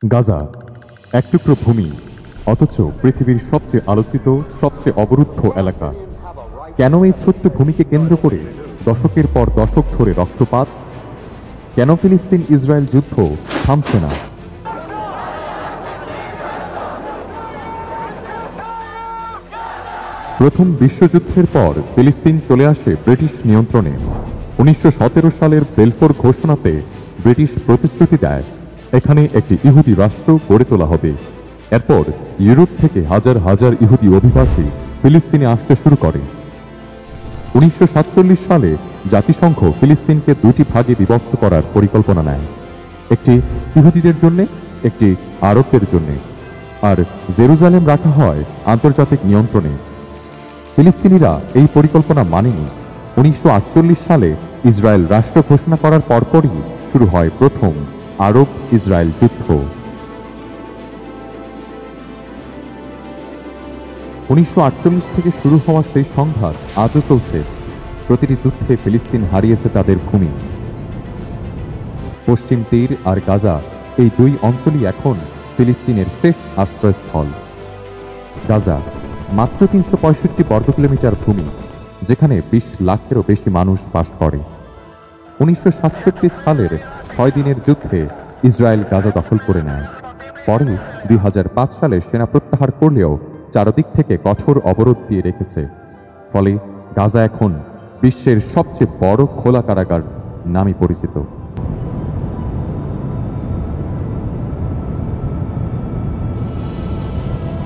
গাজা এক টুকরো ভূমি, অথচ পৃথিবীর সবচেয়ে আলোচিত, সবচেয়ে অবরুদ্ধ এলাকা। কেন এই ছোট্ট ভূমিকে কেন্দ্র করে দশকের পর দশক ধরে রক্তপাত? কেন ফিলিস্তিন ইসরায়েল যুদ্ধ থামছে না? প্রথম বিশ্বযুদ্ধের পর ফিলিস্তিন চলে আসে ব্রিটিশ নিয়ন্ত্রণে। 1917 সালের বেলফোর ঘোষণাতে ব্রিটিশ প্রতিশ্রুতি দেয় এখানে একটি ইহুদি রাষ্ট্র গড়ে তোলা হবে। এরপর ইউরোপ থেকে হাজার হাজার ইহুদি অভিবাসী ফিলিস্তিনে আসতে শুরু করে। 1947 সালে জাতিসংঘ ফিলিস্তিনকে দুটি ভাগে বিভক্ত করার পরিকল্পনা নেয়, একটি ইহুদিদের জন্য, একটি আরবদের জন্য, আর জেরুজালেম রাখা হয় আন্তর্জাতিক নিয়ন্ত্রণে। ফিলিস্তিনিরা এই পরিকল্পনা মানেনি। 1948 সালে ইসরায়েল রাষ্ট্র ঘোষণা করার পরপরই শুরু হয় প্রথম আরব ইসরায়েল যুদ্ধ। 1948 থেকে শুরু হওয়া সেই সংঘাত আজও চলছে। প্রতিটি যুদ্ধে ফিলিস্তিন হারিয়েছে তাদের ভূমি। পশ্চিম তীর আর গাজা, এই দুই অঞ্চলই এখন ফিলিস্তিনের শেষ আশ্রয়স্থল। গাজা মাত্র 365 বর্গ কিলোমিটার ভূমি, যেখানে 20 লাখেরও বেশি মানুষ বাস করে। 1967 সালের 6 দিনের যুদ্ধে ইসরায়েল গাজা দখল করে নেয়। পরে 2005 সালে সেনা প্রত্যাহার করলেও চারদিক থেকে কঠোর অবরোধ দিয়ে রেখেছে। ফলে গাজা এখন বিশ্বের সবচেয়ে বড় খোলা কারাগার নামে পরিচিত।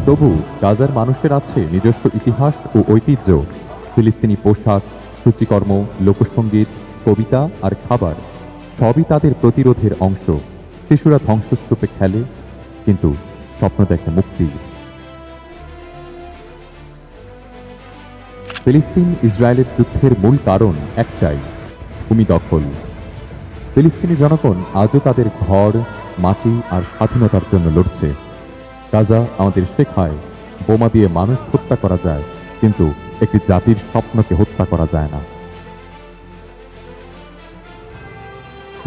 তবু গাজার মানুষের আছে নিজস্ব ইতিহাস ও ঐতিহ্য। ফিলিস্তিনি পোশাক, সূচিকর্ম, লোকসঙ্গীত, কবিতা আর খাবার সবই তাদের প্রতিরোধের অংশ। শিশুরা ধ্বংসস্তূপে খেলে, কিন্তু স্বপ্ন দেখে মুক্তি। ফিলিস্তিন ইসরায়েলের যুদ্ধের মূল কারণ একটাই, ভূমি দখল। ফিলিস্তিনি জনগণ আজও তাদের ঘর, মাটি আর স্বাধীনতার জন্য লড়ছে। গাজা আমাদের শেখায় বোমা দিয়ে মানুষ হত্যা করা যায়, কিন্তু একটি জাতির স্বপ্নকে হত্যা করা যায় না।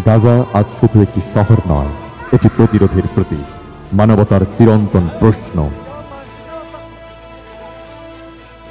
গাজা আজ শুধু একটি শহর নয়, এটি প্রতিরোধের প্রতীক, মানবতার চিরন্তন প্রশ্ন।